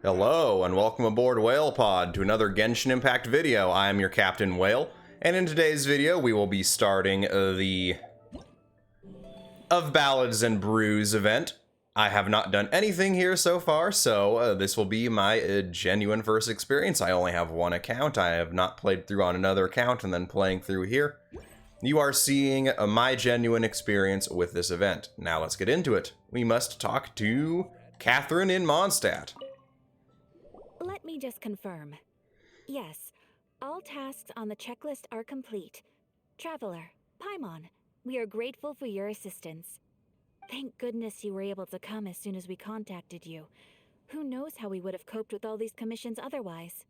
Hello, and welcome aboard Whale Pod to another Genshin Impact video. I am your Captain Whale, and in today's video we will be starting the Ballads and Brews event. I have not done anything here so far, so this will be my genuine first experience. I only have one account. I have not played through on another account and then playing through here. You are seeing my genuine experience with this event. Now let's get into it. We must talk to Catherine in Mondstadt. Let me just confirm. Yes, all tasks on the checklist are complete. Traveler, Paimon, we are grateful for your assistance. Thank goodness you were able to come as soon as we contacted you. Who knows how we would have coped with all these commissions otherwise?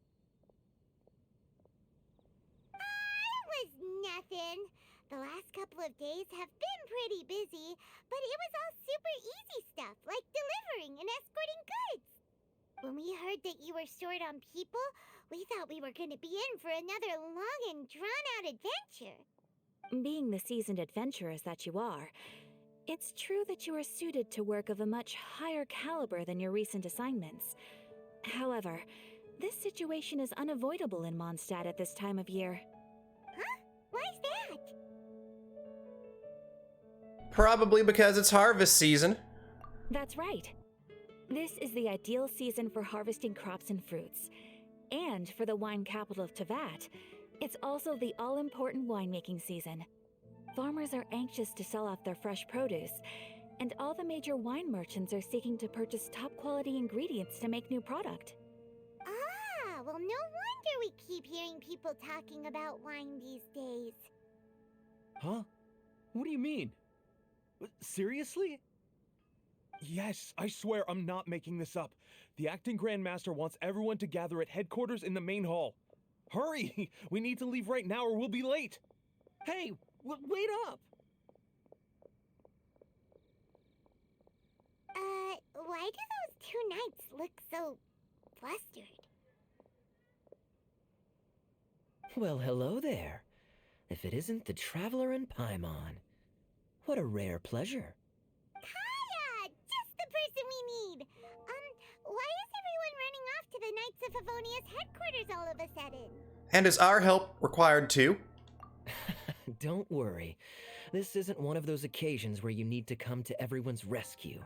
It was nothing. The last couple of days have been pretty busy, but it was all super easy stuff, like delivering and escorting goods. When we heard that you were short on people, we thought we were going to be in for another long and drawn-out adventure. Being the seasoned adventurers that you are, it's true that you are suited to work of a much higher caliber than your recent assignments. However, this situation is unavoidable in Mondstadt at this time of year. Huh? Why's that? Probably because it's harvest season. That's right. This is the ideal season for harvesting crops and fruits. And for the wine capital of Teyvat, it's also the all-important winemaking season. Farmers are anxious to sell off their fresh produce, and all the major wine merchants are seeking to purchase top-quality ingredients to make new product. Ah, well, no wonder we keep hearing people talking about wine these days. Huh? What do you mean? Seriously? Yes, I swear I'm not making this up. The acting Grandmaster wants everyone to gather at headquarters in the main hall. Hurry! We need to leave right now or we'll be late. Hey, wait up! Why do those two knights look so flustered? Well, hello there. If it isn't the Traveler and Paimon. What a rare pleasure. Hiya! Just the person we need! Why is everyone running off to the Knights of Favonia's headquarters all of a sudden? And is our help required too? Don't worry. This isn't one of those occasions where you need to come to everyone's rescue.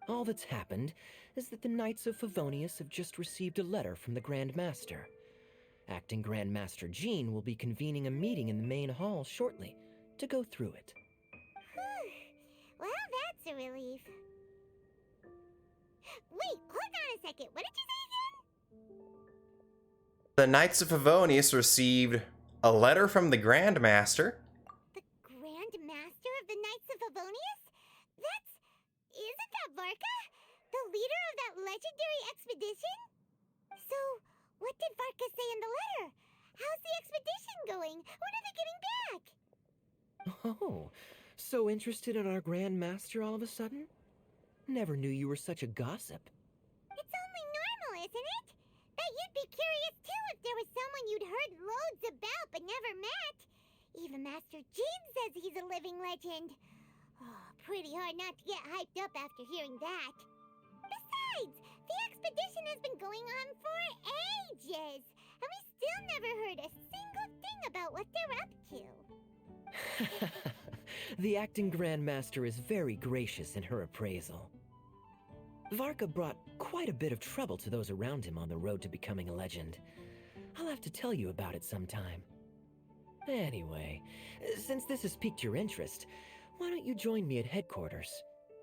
All that's happened is that the Knights of Favonius have just received a letter from the Grand Master. Acting Grand Master Jean will be convening a meeting in the main hall shortly to go through it. Well, that's a relief. Wait, hold on a second. What did you say again? The Knights of Favonius received a letter from the Grand Master. The Grand Master of the Knights of Favonius? Isn't that Varka? The leader of that legendary expedition? So, what did Varka say in the letter? How's the expedition going? When are they getting back? Oh, so interested in our Grand Master all of a sudden? Never knew you were such a gossip. It's only normal, isn't it? Bet you'd be curious too if there was someone you'd heard loads about but never met. Even Master Jean says he's a living legend. Oh, pretty hard not to get hyped up after hearing that. Besides, the expedition has been going on for ages, and we still never heard a single thing about what they're up to. The acting Grand Master is very gracious in her appraisal. Varka brought quite a bit of trouble to those around him on the road to becoming a legend. I'll have to tell you about it sometime. Anyway, since this has piqued your interest, why don't you join me at headquarters,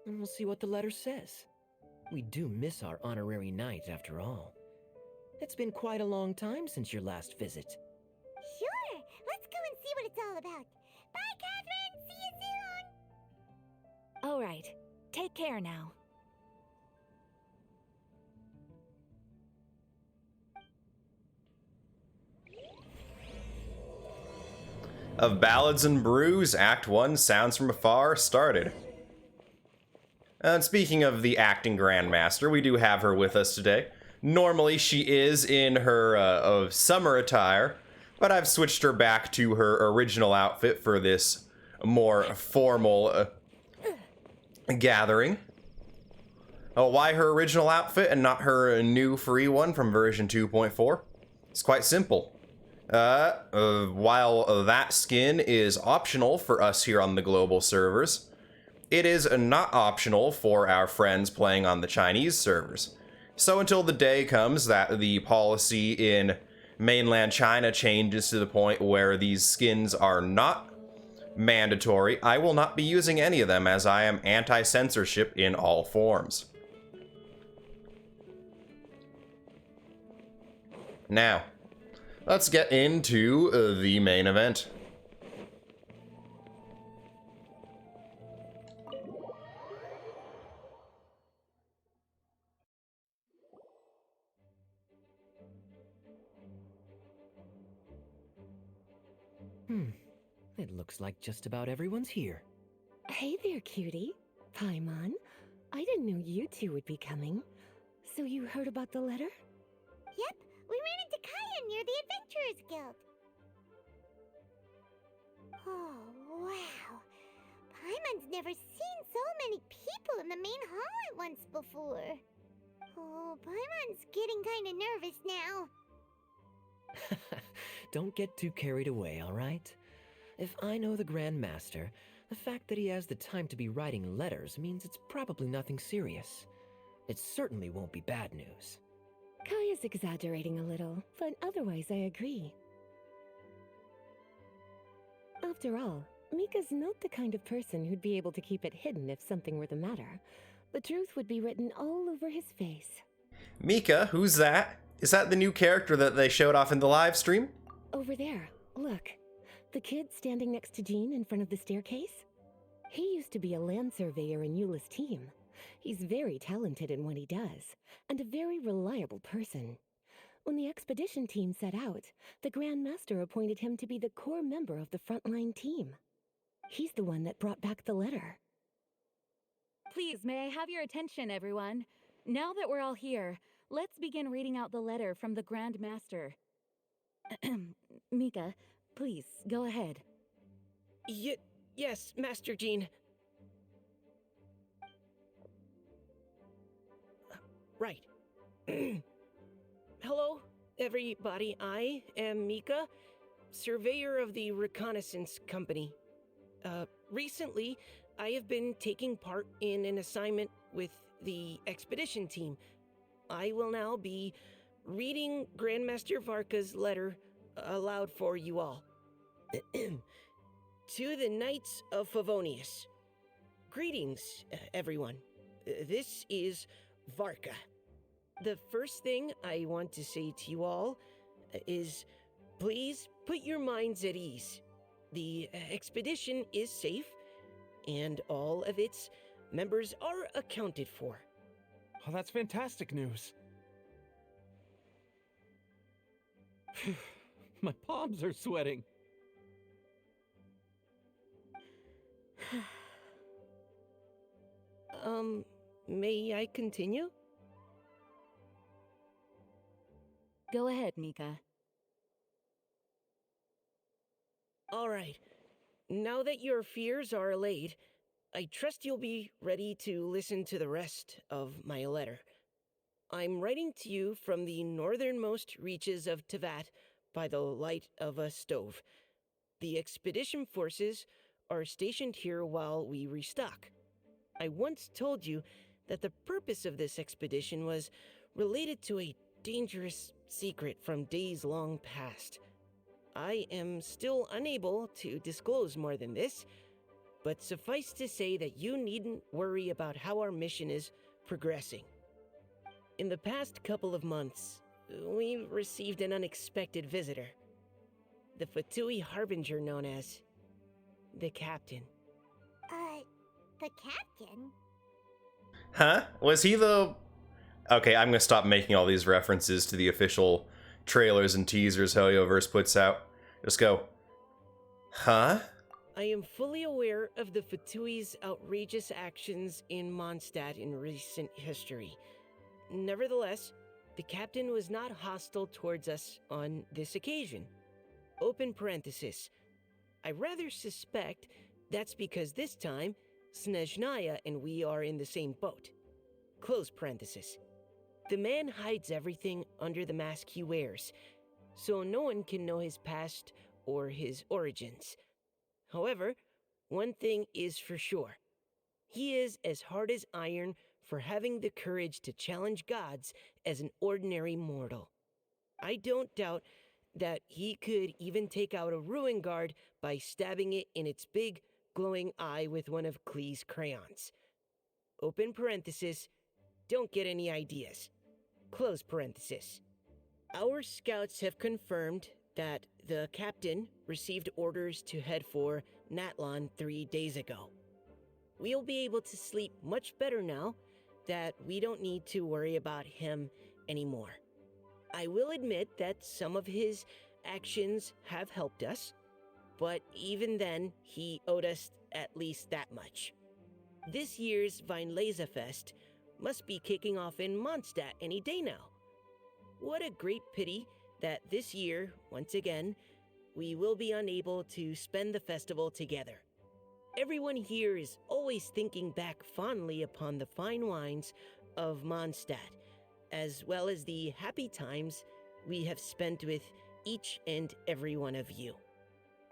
and we'll see what the letter says. We do miss our honorary knight, after all. It's been quite a long time since your last visit. Sure, let's go and see what it's all about. Bye, Catherine! See you soon! All right, take care now. Of Ballads and Brews, Act 1, Sounds from Afar, started. And speaking of the acting Grandmaster, we do have her with us today. Normally she is in her summer attire, but I've switched her back to her original outfit for this more formal gathering. Oh, why her original outfit and not her new free one from version 2.4? It's quite simple. While that skin is optional for us here on the global servers, it is not optional for our friends playing on the Chinese servers. So until the day comes that the policy in mainland China changes to the point where these skins are not mandatory, I will not be using any of them, as I am anti-censorship in all forms. Now, let's get into the main event. It looks like just about everyone's here. Hey there, cutie. Paimon. I didn't know you two would be coming. So you heard about the letter? Yep, we ran into Kaya near the Adventurers Guild. Oh, wow. Paimon's never seen so many people in the main hall at once before. Oh, Paimon's getting kinda nervous now. Don't get too carried away, all right? If I know the Grand Master, the fact that he has the time to be writing letters means it's probably nothing serious. It certainly won't be bad news. Kaya's exaggerating a little, but otherwise I agree. After all, Mika's not the kind of person who'd be able to keep it hidden if something were the matter. The truth would be written all over his face. Mika, who's that? Is that the new character that they showed off in the live stream? Over there, look. The kid standing next to Jean in front of the staircase? He used to be a land surveyor in Eula's team. He's very talented in what he does, and a very reliable person. When the expedition team set out, the Grand Master appointed him to be the core member of the frontline team. He's the one that brought back the letter. Please, may I have your attention, everyone? Now that we're all here, let's begin reading out the letter from the Grand Master. Mika, please, go ahead. Yes, Master Jean. Right. Hello, everybody. I am Mika, surveyor of the Reconnaissance Company. Recently, I have been taking part in an assignment with the expedition team. I will now be reading Grandmaster Varka's letter aloud for you all. To the Knights of Favonius. Greetings, everyone. This is Varka. The first thing I want to say to you all is please put your minds at ease. The expedition is safe, and all of its members are accounted for. Oh, that's fantastic news. My palms are sweating. May I continue? Go ahead, Mika. All right. Now that your fears are allayed, I trust you'll be ready to listen to the rest of my letter. I'm writing to you from the northernmost reaches of Tevat by the light of a stove. The expedition forces are stationed here while we restock. I once told you that the purpose of this expedition was related to a dangerous secret from days long past. I am still unable to disclose more than this, but suffice to say that you needn't worry about how our mission is progressing. In the past couple of months, we received an unexpected visitor. The Fatui Harbinger known as the Captain. The captain? Huh? Was he the... Okay, I'm gonna stop making all these references to the official trailers and teasers Helioverse puts out. Just go, huh? I am fully aware of the Fatui's outrageous actions in Mondstadt in recent history. Nevertheless, the captain was not hostile towards us on this occasion. Open parenthesis. I rather suspect that's because this time, Snezhnaya and we are in the same boat. close parenthesis. The man hides everything under the mask he wears, so no one can know his past or his origins. However, one thing is for sure. He is as hard as iron for having the courage to challenge gods as an ordinary mortal. I don't doubt that he could even take out a ruin guard by stabbing it in its big, glowing eye with one of Klee's crayons. Open parenthesis, don't get any ideas. Close parenthesis. Our scouts have confirmed that the captain received orders to head for Natlon 3 days ago. We'll be able to sleep much better now that we don't need to worry about him anymore. I will admit that some of his actions have helped us, but even then, he owed us at least that much. This year's Weinlese Fest must be kicking off in Mondstadt any day now. What a great pity that this year, once again, we will be unable to spend the festival together. Everyone here is always thinking back fondly upon the fine wines of Mondstadt, as well as the happy times we have spent with each and every one of you.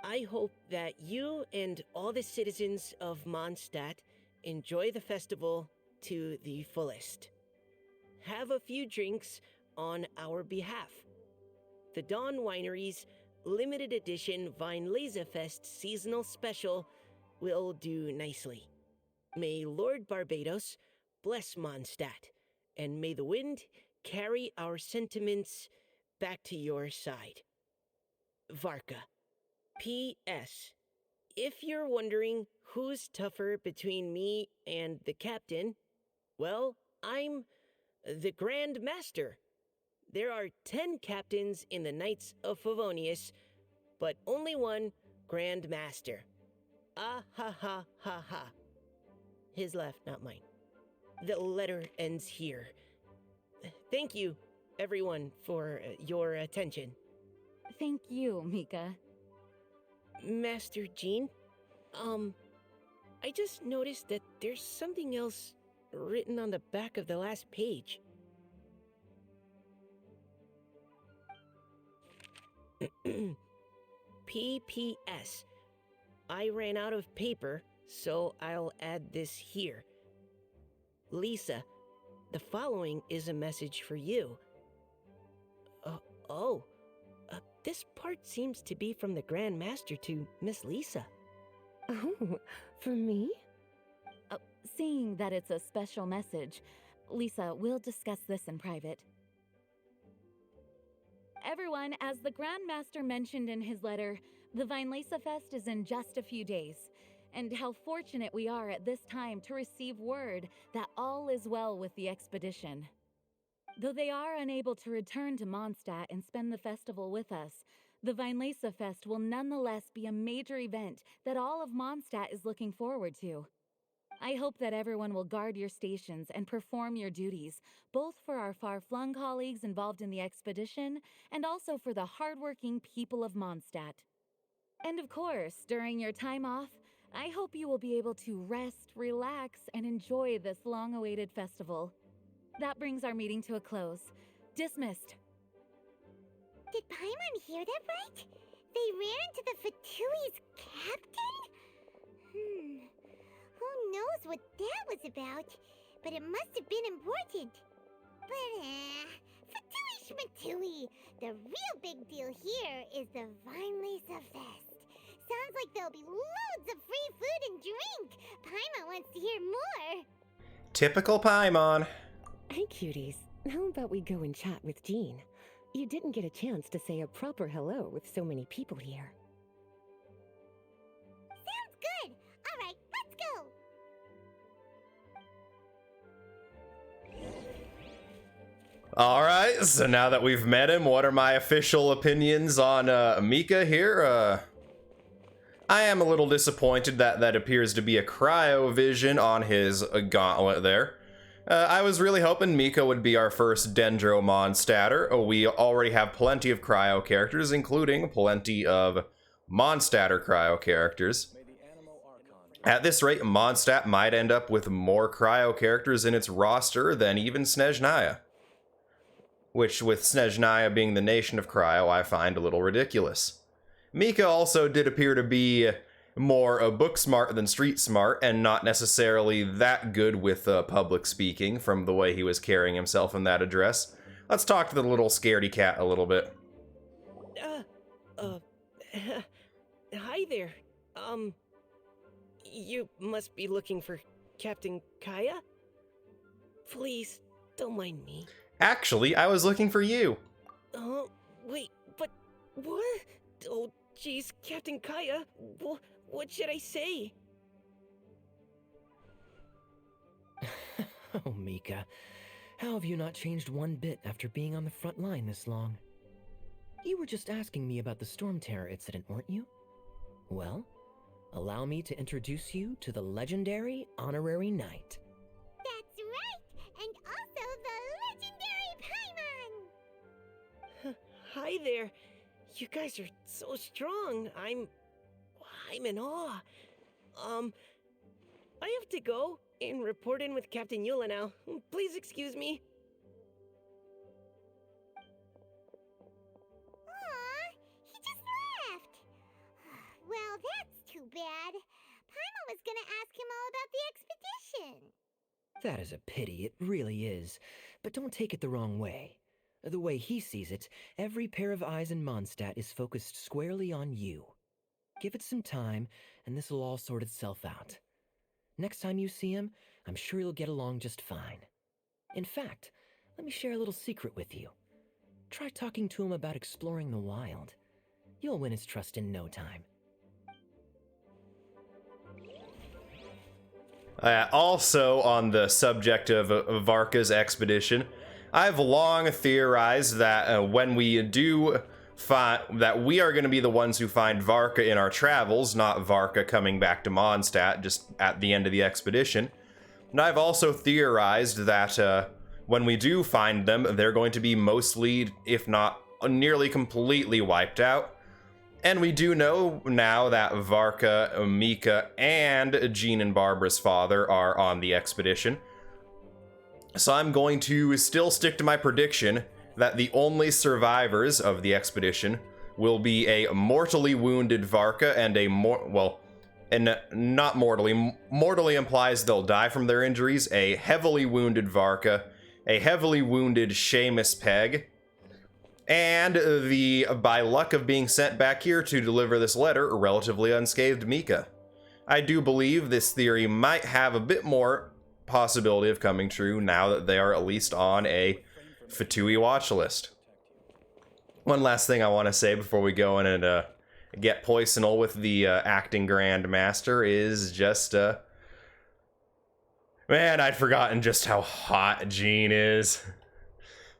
I hope that you and all the citizens of Mondstadt enjoy the festival to the fullest. Have a few drinks on our behalf. The Dawn Winery's limited edition Weinlese Fest seasonal special will do nicely. May Lord Barbados bless Mondstadt, and may the wind carry our sentiments back to your side. Varka. P.S. If you're wondering who's tougher between me and the captain, well, I'm the Grand Master. There are 10 captains in the Knights of Favonius, but only one Grand Master. Ah ha ha ha ha. His laugh, not mine. The letter ends here. Thank you, everyone, for your attention. Thank you, Mika. Master Jean, I just noticed that there's something else written on the back of the last page. P.P.S. I ran out of paper, so I'll add this here. Lisa, the following is a message for you. This part seems to be from the Grand Master to Miss Lisa. Oh, for me? Seeing that it's a special message, Lisa, we'll discuss this in private. Everyone, as the Grand Master mentioned in his letter, the Weinlese Fest is in just a few days, and how fortunate we are at this time to receive word that all is well with the expedition. Though they are unable to return to Mondstadt and spend the festival with us, the Weinlese Fest will nonetheless be a major event that all of Mondstadt is looking forward to. I hope that everyone will guard your stations and perform your duties, both for our far-flung colleagues involved in the expedition and also for the hardworking people of Mondstadt. And of course, during your time off, I hope you will be able to rest, relax, and enjoy this long-awaited festival. That brings our meeting to a close. Dismissed. Did Paimon hear that right? They ran into the Fatui's captain? Who knows what that was about? But it must have been important. But, Fatui Schmatui! The real big deal here is the Weinlese Fest. Sounds like there'll be loads of free food and drink. Paimon wants to hear more. Typical Paimon. Hey, cuties. How about we go and chat with Jean? You didn't get a chance to say a proper hello with so many people here. Sounds good. All right, let's go. All right, so now that we've met him, what are my official opinions on Mika here? I am a little disappointed that that appears to be a cryovision on his gauntlet there. I was really hoping Mika would be our first Dendro Mondstatter. We already have plenty of cryo characters, including plenty of Mondstatter cryo characters. At this rate, Mondstadt might end up with more cryo characters in its roster than even Snezhnaya. Which, with Snezhnaya being the nation of cryo, I find a little ridiculous. Mika also did appear to be more book smart than street smart, and not necessarily that good with public speaking from the way he was carrying himself in that address. Let's talk to the little scaredy cat a little bit. Hi there. You must be looking for Captain Kaya? Please, don't mind me. Actually, I was looking for you. Wait, but what? Oh, jeez, Captain Kaya, what should I say? Oh, Mika. How have you not changed one bit after being on the front line this long? You were just asking me about the Storm Terror incident, weren't you? Well, allow me to introduce you to the legendary Honorary Knight. That's right! And also the legendary Paimon! Hi there. You guys are so strong. I'm in awe. I have to go and report in with Captain Eula now. Please excuse me. Aw, he just left! Well, that's too bad. Paimon was gonna ask him all about the expedition. That is a pity, it really is. But don't take it the wrong way. The way he sees it, every pair of eyes in Mondstadt is focused squarely on you. Give it some time, and this will all sort itself out. Next time you see him, I'm sure you'll get along just fine. In fact, let me share a little secret with you. Try talking to him about exploring the wild. You'll win his trust in no time. Also, on the subject of Varka's expedition, I've long theorized that when we do find that we are going to be the ones who find Varka in our travels, not Varka coming back to Mondstadt just at the end of the expedition. And I've also theorized that when we do find them, they're going to be mostly, if not nearly completely wiped out. And we do know now that Varka, Mika, and Jean and Barbara's father are on the expedition. So I'm going to still stick to my prediction that the only survivors of the expedition will be a mortally wounded Varka and not mortally. Mortally implies they'll die from their injuries. A heavily wounded Varka, a heavily wounded Seamus Peg, and the, by luck of being sent back here to deliver this letter, relatively unscathed Mika. I do believe this theory might have a bit more possibility of coming true now that they are at least on a Fatui watch list. One last thing I want to say before we go in and get poisonal with the acting Grandmaster is just, man, I'd forgotten just how hot Jean is.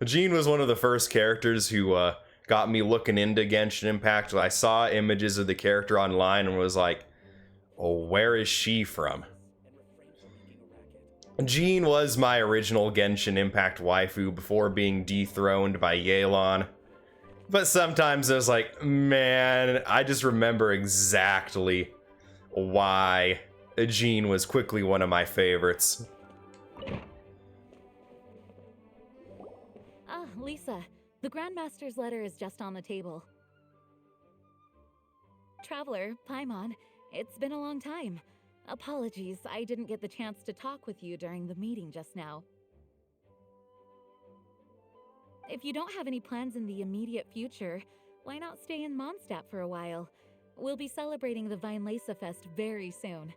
Jean was one of the first characters who got me looking into Genshin Impact. I saw images of the character online and was like, oh, where is she from? Jean was my original Genshin Impact waifu before being dethroned by Yelan. But sometimes I was like, man, I just remember exactly why Jean was quickly one of my favorites. Ah, Lisa, the Grandmaster's letter is just on the table. Traveler, Paimon, it's been a long time. Apologies, I didn't get the chance to talk with you during the meeting just now. If you don't have any plans in the immediate future, why not stay in Mondstadt for a while? We'll be celebrating the Vinelesa Fest very soon.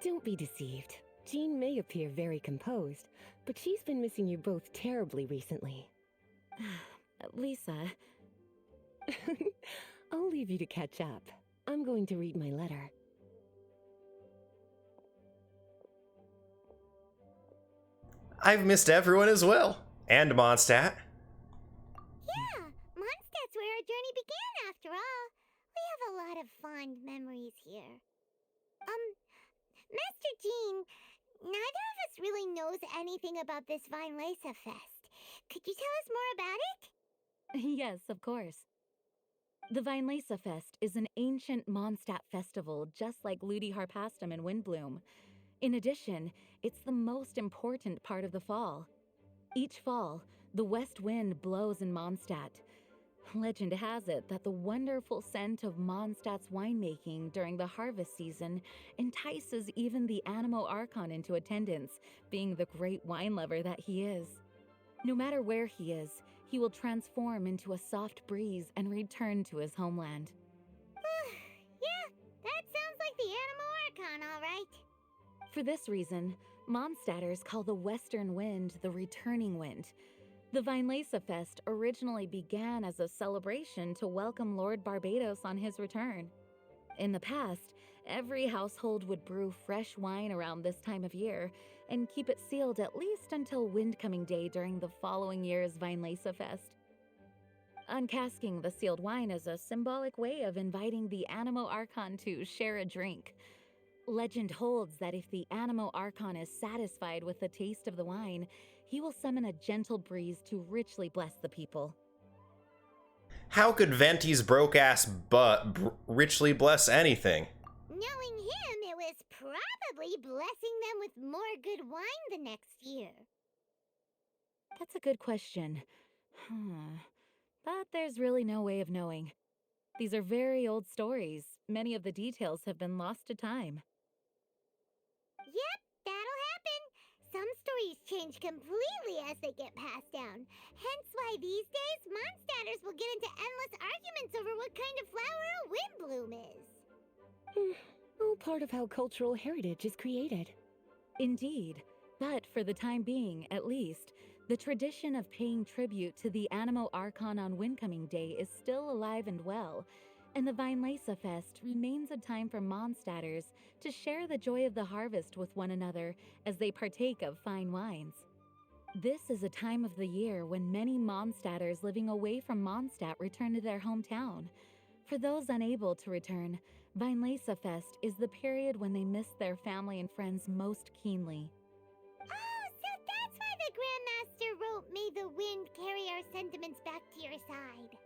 Don't be deceived. Jean may appear very composed, but she's been missing you both terribly recently. Lisa... I'll leave you to catch up. I'm going to read my letter. I've missed everyone as well. And Mondstadt. Yeah, Mondstadt's where our journey began after all. We have a lot of fond memories here. Master Jean, neither of us really knows anything about this Vinelesa Fest. Could you tell us more about it? Yes, of course. The Vinelasa Fest is an ancient Mondstadt festival just like Ludi Harpastum and Windbloom. In addition, it's the most important part of the fall. Each fall, the west wind blows in Mondstadt. Legend has it that the wonderful scent of Mondstadt's winemaking during the harvest season entices even the Animo Archon into attendance, being the great wine lover that he is. No matter where he is, he will transform into a soft breeze and return to his homeland. Yeah, that sounds like the Animo Archon, all right. For this reason, Mondstadters call the western wind the returning wind. The Vinelasa Fest originally began as a celebration to welcome Lord Barbados on his return. In the past, every household would brew fresh wine around this time of year and keep it sealed at least until Windcoming Day during the following year's Vinelasa Fest. Uncasking the sealed wine is a symbolic way of inviting the Animo Archon to share a drink. Legend holds that if the Animo Archon is satisfied with the taste of the wine, he will summon a gentle breeze to richly bless the people. How could Venti's broke-ass butt richly bless anything? Knowing him, it was probably blessing them with more good wine the next year. That's a good question. But there's really no way of knowing. These are very old stories. Many of the details have been lost to time. Yep, that'll happen. Some stories change completely as they get passed down. Hence why these days, Mondstadters will get into endless arguments over what kind of flower a windbloom is. All part of how cultural heritage is created. Indeed. But for the time being, at least, the tradition of paying tribute to the Animo Archon on Windcoming Day is still alive and well, and the Vinelasa Fest remains a time for Mondstadters to share the joy of the harvest with one another as they partake of fine wines. This is a time of the year when many Mondstadters living away from Mondstadt return to their hometown. For those unable to return, Vinelasa Fest is the period when they miss their family and friends most keenly. Oh, so that's why the Grandmaster wrote, "May the wind carry our sentiments back to your side."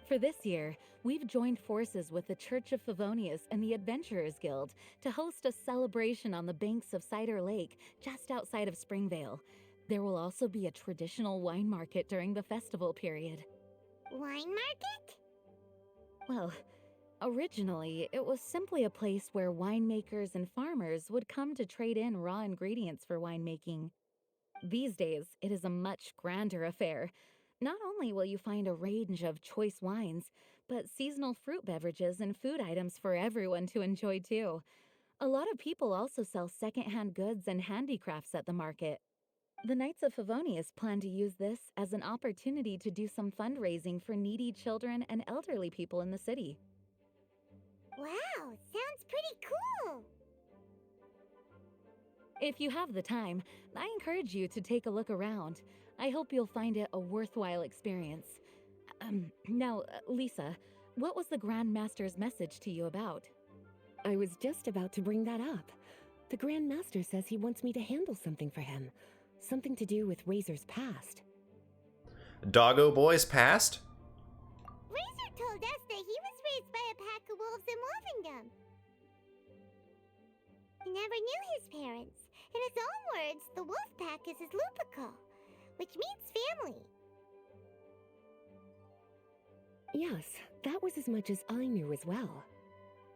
For this year, we've joined forces with the Church of Favonius and the Adventurers Guild to host a celebration on the banks of Cider Lake just outside of Springvale. There will also be a traditional wine market during the festival period. Wine market? Well, originally, it was simply a place where winemakers and farmers would come to trade in raw ingredients for winemaking. These days, it is a much grander affair. Not only will you find a range of choice wines, but seasonal fruit beverages and food items for everyone to enjoy too. A lot of people also sell secondhand goods and handicrafts at the market. The Knights of Favonius plan to use this as an opportunity to do some fundraising for needy children and elderly people in the city. Wow, sounds pretty cool. If you have the time, I encourage you to take a look around. I hope you'll find it a worthwhile experience. Now, Lisa, what was the Grand Master's message to you about? I was just about to bring that up. The Grand Master says he wants me to handle something for him. Something to do with Razor's past. Doggo Boi's past? Razor told us that he was raised by a pack of wolves in Wolfendom. He never knew his parents. In his own words, the wolf pack is his LUPICAL, which means family. Yes, that was as much as I knew as well.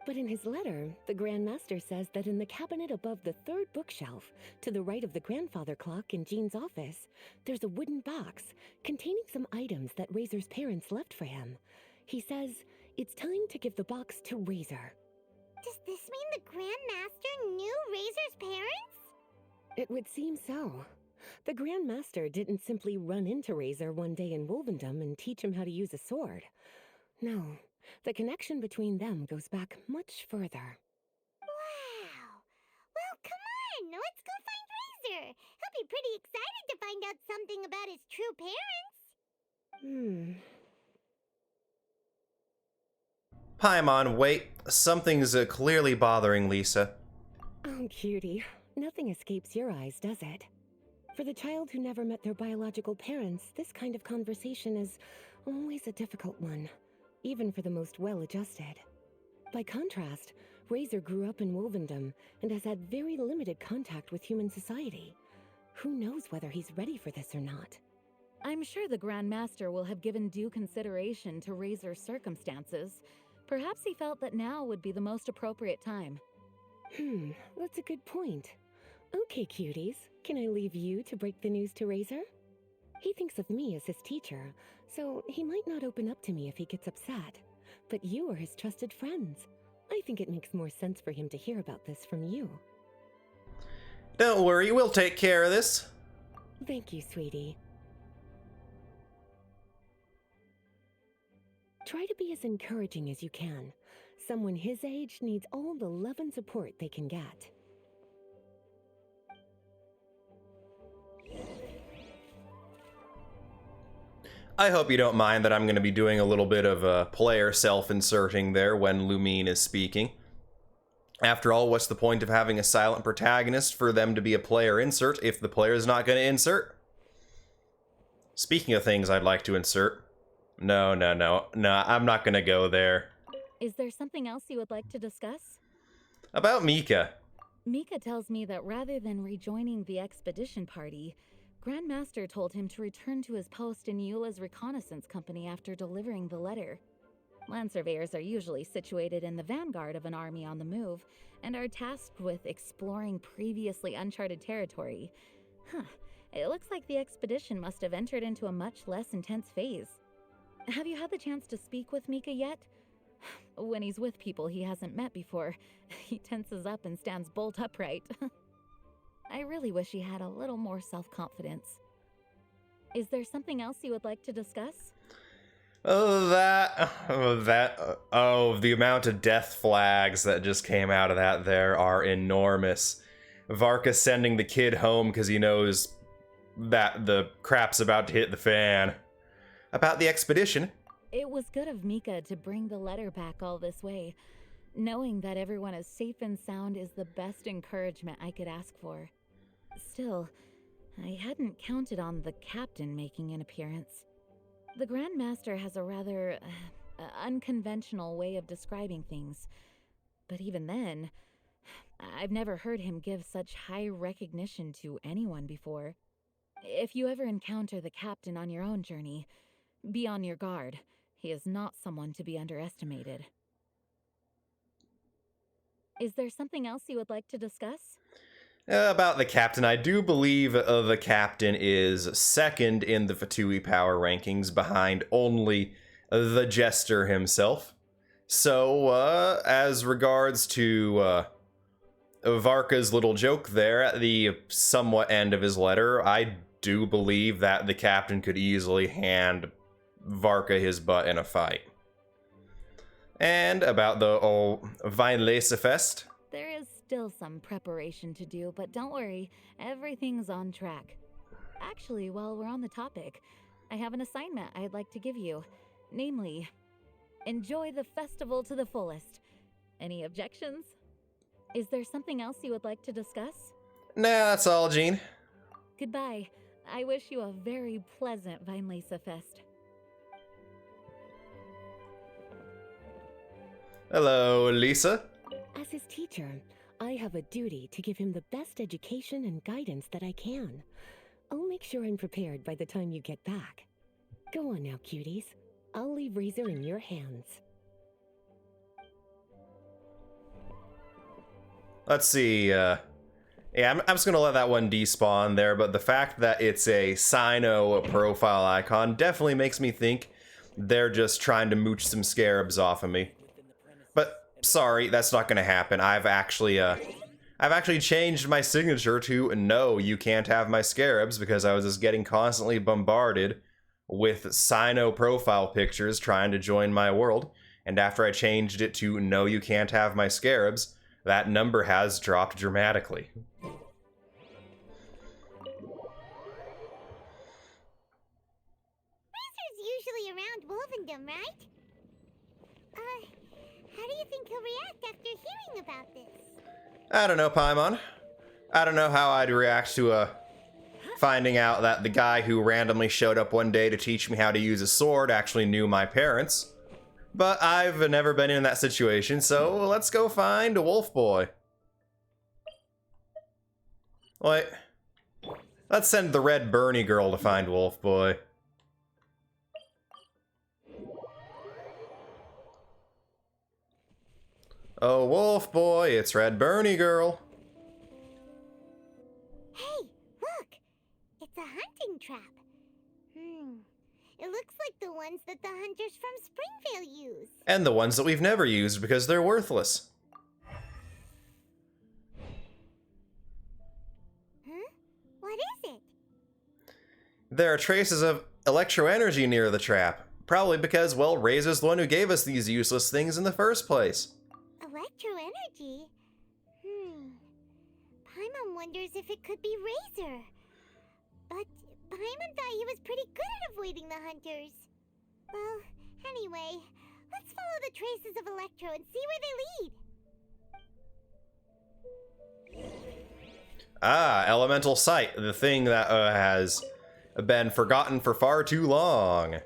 But in his letter, the Grand Master says that in the cabinet above the third bookshelf, to the right of the grandfather clock in Jean's office, there's a wooden box containing some items that Razor's parents left for him. He says it's time to give the box to Razor. Does this mean the Grand Master knew Razor's parents? It would seem so. The Grand Master didn't simply run into Razor one day in Wolvendom and teach him how to use a sword. No, the connection between them goes back much further. Wow! Well, come on! Let's go find Razor! He'll be pretty excited to find out something about his true parents! Paimon, wait. Something's clearly bothering Lisa. Oh, cutie. Nothing escapes your eyes, does it? For the child who never met their biological parents, this kind of conversation is always a difficult one. even for the most well-adjusted. By contrast, Razor grew up in Wolvendom and has had very limited contact with human society. Who knows whether he's ready for this or not? I'm sure the Grand Master will have given due consideration to Razor's circumstances. Perhaps he felt that now would be the most appropriate time. That's a good point. Okay, cuties, can I leave you to break the news to Razor? He thinks of me as his teacher, so he might not open up to me if he gets upset. But you are his trusted friends. I think it makes more sense for him to hear about this from you. Don't worry, we'll take care of this. Thank you, sweetie. Try to be as encouraging as you can. Someone his age needs all the love and support they can get. I hope you don't mind that I'm going to be doing a little bit of player self-inserting there when Lumine is speaking. After all, what's the point of having a silent protagonist for them to be a player insert if the player's not going to insert? Speaking of things I'd like to insert... No, I'm not going to go there. Is there something else you would like to discuss? About Mika. Mika tells me that rather than rejoining the expedition party, Grandmaster told him to return to his post in Eula's reconnaissance company after delivering the letter. Land surveyors are usually situated in the vanguard of an army on the move, and are tasked with exploring previously uncharted territory. It looks like the expedition must have entered into a much less intense phase. Have you had the chance to speak with Mika yet? When he's with people he hasn't met before, he tenses up and stands bolt upright. I really wish he had a little more self-confidence. Is there something else you would like to discuss? The amount of death flags that just came out of that there are enormous. Varka sending the kid home because he knows that the crap's about to hit the fan. About the expedition. It was good of Mika to bring the letter back all this way. Knowing that everyone is safe and sound is the best encouragement I could ask for. Still, I hadn't counted on the captain making an appearance. The Grand Master has a rather unconventional way of describing things. But even then, I've never heard him give such high recognition to anyone before. If you ever encounter the captain on your own journey, be on your guard. He is not someone to be underestimated. Is there something else you would like to discuss? About the captain, I do believe the captain is second in the Fatui power rankings behind only the Jester himself. So, as regards to Varka's little joke there at the somewhat end of his letter, I do believe that the captain could easily hand Varka his butt in a fight. And about the old Weinlesefest. There is still some preparation to do, but don't worry, everything's on track. Actually, while we're on the topic, I have an assignment I'd like to give you. Namely, enjoy the festival to the fullest. Any objections? Is there something else you would like to discuss? Nah, that's all, Jean. Goodbye. I wish you a very pleasant Weinlesefest. Hello, Lisa. As his teacher, I have a duty to give him the best education and guidance that I can. I'll make sure I'm prepared by the time you get back. Go on now, cuties. I'll leave Razor in your hands. Let's see, yeah, I'm just gonna let that one despawn there, but the fact that it's a Sino profile icon definitely makes me think they're just trying to mooch some scarabs off of me. But sorry, that's not gonna happen. I've actually changed my signature to no, you can't have my scarabs, because I was just getting constantly bombarded with Sino profile pictures trying to join my world, and after I changed it to no, you can't have my scarabs, that number has dropped dramatically. Razor's usually around Wolvendom, right? How do you think he'll react after hearing about this? I don't know, Paimon. I don't know how I'd react to finding out that the guy who randomly showed up one day to teach me how to use a sword actually knew my parents. But I've never been in that situation, so let's go find Wolf Boy. Wait. Let's send the red Bernie girl to find Wolf Boy. Oh, Wolf Boy, it's red Bernie girl. Hey, look! It's a hunting trap. It looks like the ones that the hunters from Springvale use. And the ones that we've never used because they're worthless. Huh? What is it? There are traces of electro energy near the trap. Probably because, well, Razor's the one who gave us these useless things in the first place. Electro energy? Paimon wonders if it could be Razor. But Paimon thought he was pretty good at avoiding the hunters. Well, anyway, let's follow the traces of Electro and see where they lead. Ah, elemental sight, the thing that has been forgotten for far too long.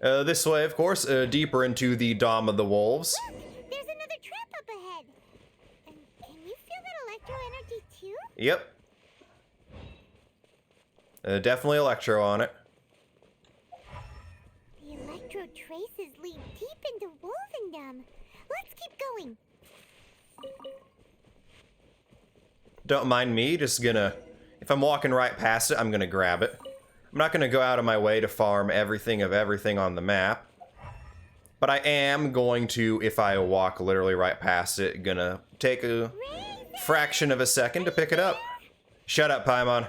This way, of course, deeper into the Dom of the Wolves. Look, there's another trap up ahead. And can you feel that Electro energy too? Yep. Definitely electro on it. The Electro traces lead deep into Wolvendom. Let's keep going. Don't mind me, just gonna... If I'm walking right past it, I'm gonna grab it. I'm not gonna go out of my way to farm everything of everything on the map. But I am going to, if I walk literally right past it, gonna take a fraction of a second to pick it up. Shut up, Paimon.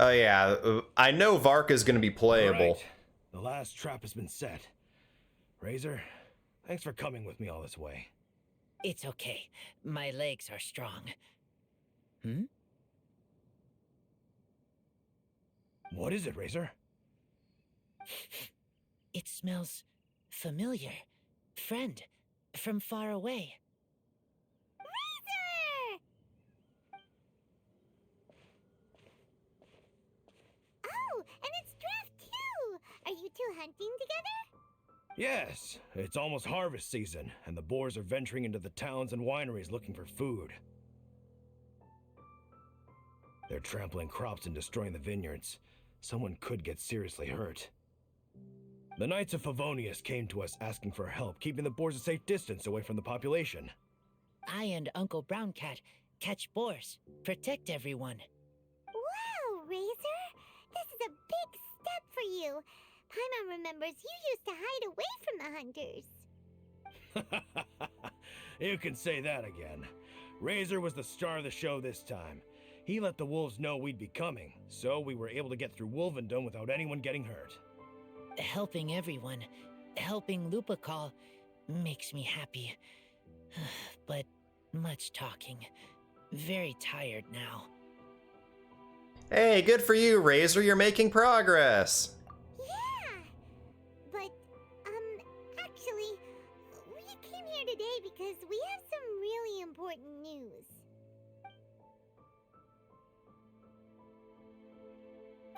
Oh yeah, I know Varka's gonna be playable. Right. The last trap has been set. Razor, thanks for coming with me all this way. It's okay. My legs are strong. What is it, Razor? It smells familiar. Friend, from far away. Razor! Oh, and it's Draft too! Are you two hunting together? Yes, it's almost harvest season, and the boars are venturing into the towns and wineries looking for food. They're trampling crops and destroying the vineyards. Someone could get seriously hurt. The Knights of Favonius came to us asking for help, keeping the boars a safe distance away from the population. I and Uncle Brown Cat catch boars, protect everyone. Wow, Razor! This is a big step for you. Paimon remembers you used to hide away from the hunters. You can say that again. Razor was the star of the show this time. He let the wolves know we'd be coming, so we were able to get through Wolvendom without anyone getting hurt. Helping everyone, helping LUPICAL, makes me happy. But much talking. Very tired now. Hey, good for you, Razor, you're making progress. Yeah! But, actually, we came here today because we have some really important news.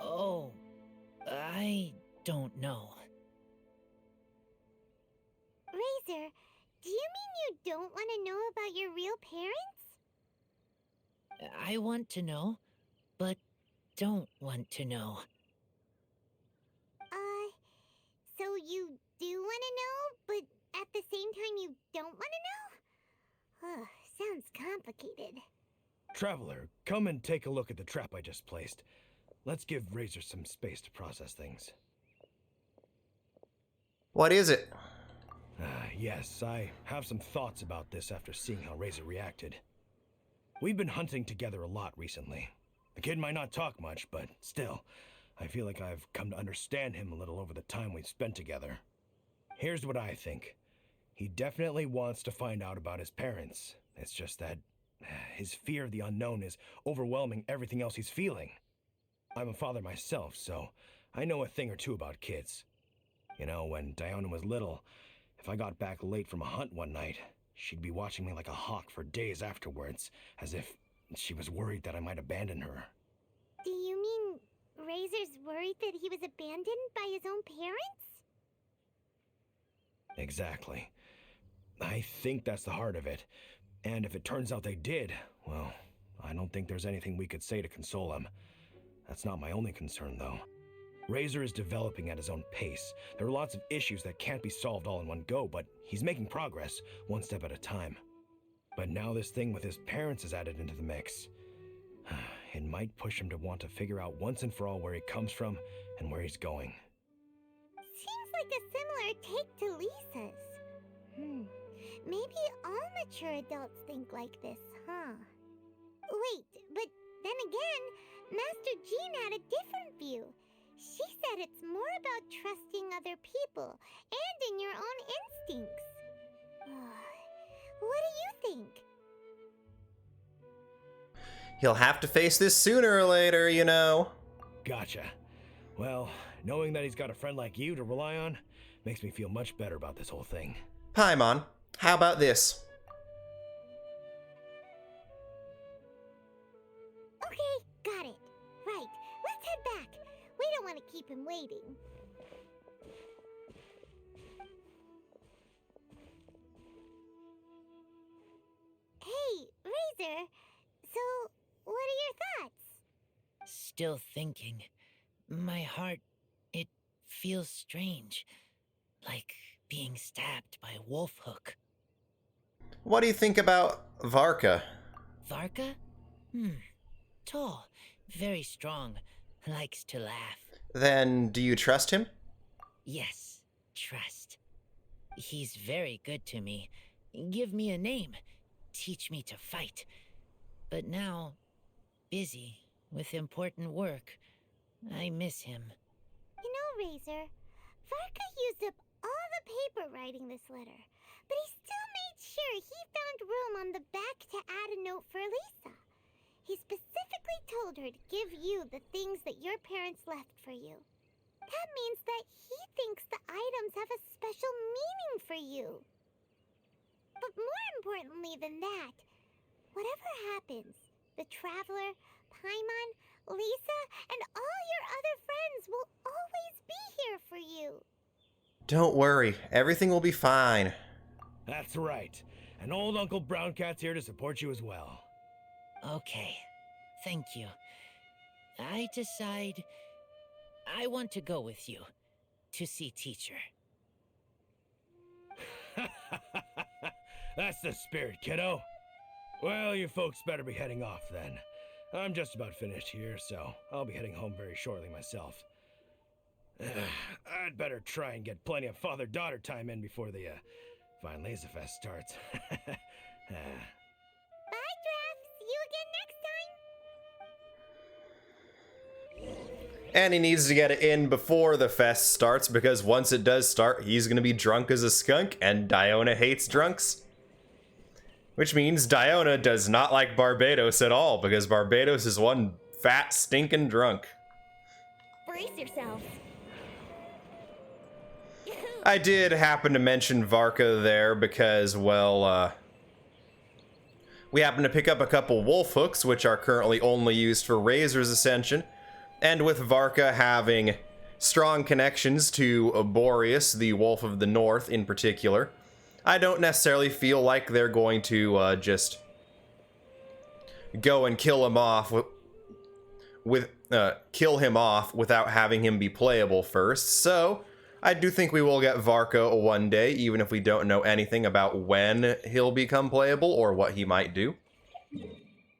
Oh, I don't know. Razor, do you mean you don't want to know about your real parents? I want to know, but don't want to know. So you do want to know, but at the same time you don't want to know? Sounds complicated. Traveler, come and take a look at the trap I just placed. Let's give Razor some space to process things. What is it? Yes, I have some thoughts about this after seeing how Razor reacted. We've been hunting together a lot recently. The kid might not talk much, but still, I feel like I've come to understand him a little over the time we've spent together. Here's what I think. He definitely wants to find out about his parents. It's just that his fear of the unknown is overwhelming everything else he's feeling. I'm a father myself, so I know a thing or two about kids. You know, when Diana was little, if I got back late from a hunt one night, she'd be watching me like a hawk for days afterwards, as if She was worried that I might abandon her. Do you mean Razor's worried that he was abandoned by his own parents? Exactly. I think that's the heart of it. And if it turns out they did, well, I don't think there's anything we could say to console him. That's not my only concern, though. Razor is developing at his own pace. There are lots of issues that can't be solved all in one go, but he's making progress, one step at a time. But now this thing with his parents is added into the mix. It might push him to want to figure out once and for all where he comes from and where he's going. Seems like a similar take to Lisa's. Maybe all mature adults think like this, huh? Wait, but then again, Master Jean had a different view. She said it's more about trusting other people and in your own instincts. What do you think? He'll have to face this sooner or later, you know. Gotcha. Well, knowing that he's got a friend like you to rely on makes me feel much better about this whole thing. Paimon, how about this? Okay, got it. Right, let's head back. We don't want to keep him waiting. Hey, Razor. So, what are your thoughts? Still thinking. My heart, it feels strange. Like being stabbed by a wolf hook. What do you think about Varka? Varka? Tall, very strong, likes to laugh. Then, do you trust him? Yes, trust. He's very good to me. Give me a name. Teach me to fight. But now, busy with important work. I miss him. You know, Razor, Varka used up all the paper writing this letter, but he still made sure he found room on the back to add a note for Lisa. He specifically told her to give you the things that your parents left for you. That means that he thinks the items have a special meaning for you. But more importantly than that, whatever happens, the Traveler, Paimon, Lisa, and all your other friends will always be here for you. Don't worry, everything will be fine. That's right. And old Uncle Brown Cat's here to support you as well. Okay, thank you. I decide I want to go with you to see teacher. That's the spirit, kiddo. Well, you folks better be heading off then. I'm just about finished here, so I'll be heading home very shortly myself. I'd better try and get plenty of father-daughter time in before the fine Laser Fest starts. Bye, Draft. See you again next time. And he needs to get it in before the fest starts, because once it does start, he's gonna be drunk as a skunk, and Diona hates drunks. Which means Diona does not like Barbados at all, because Barbados is one fat, stinking drunk. Brace yourselves. I did happen to mention Varka there because, well, we happen to pick up a couple wolf hooks, which are currently only used for Razor's Ascension. And with Varka having strong connections to Boreas, the Wolf of the North in particular, I don't necessarily feel like they're going to just go and kill him off kill him off without having him be playable first. So I do think we will get Varka one day, even if we don't know anything about when he'll become playable or what he might do.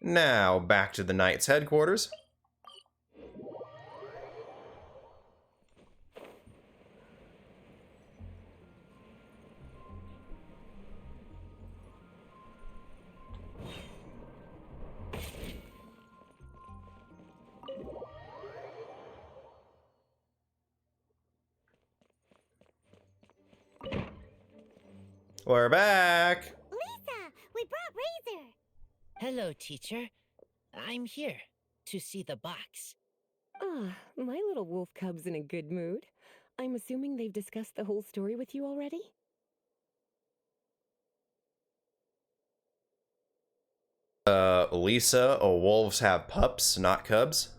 Now back to the Knight's headquarters. We're back! Lisa, we brought Razor. Hello, teacher. I'm here to see the box. Ah, my little wolf cub's in a good mood. I'm assuming they've discussed the whole story with you already? Lisa, wolves have pups, not cubs.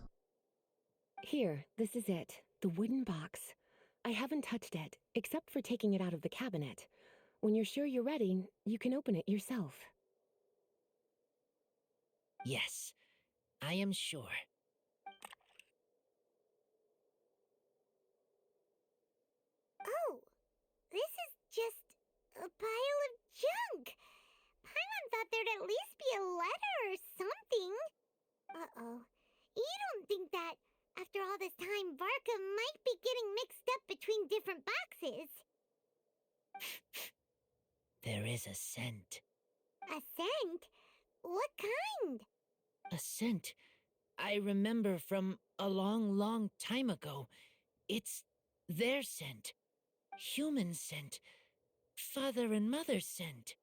Here, this is it. The wooden box. I haven't touched it, except for taking it out of the cabinet. When you're sure you're ready, you can open it yourself. Yes, I am sure. Oh, this is just a pile of junk. Paimon thought there'd at least be a letter or something. Uh-oh. You don't think that, after all this time, Varka might be getting mixed up between different boxes? There is a scent. A scent? What kind? A scent I remember from a long, long time ago. It's their scent. Human scent. Father and mother scent.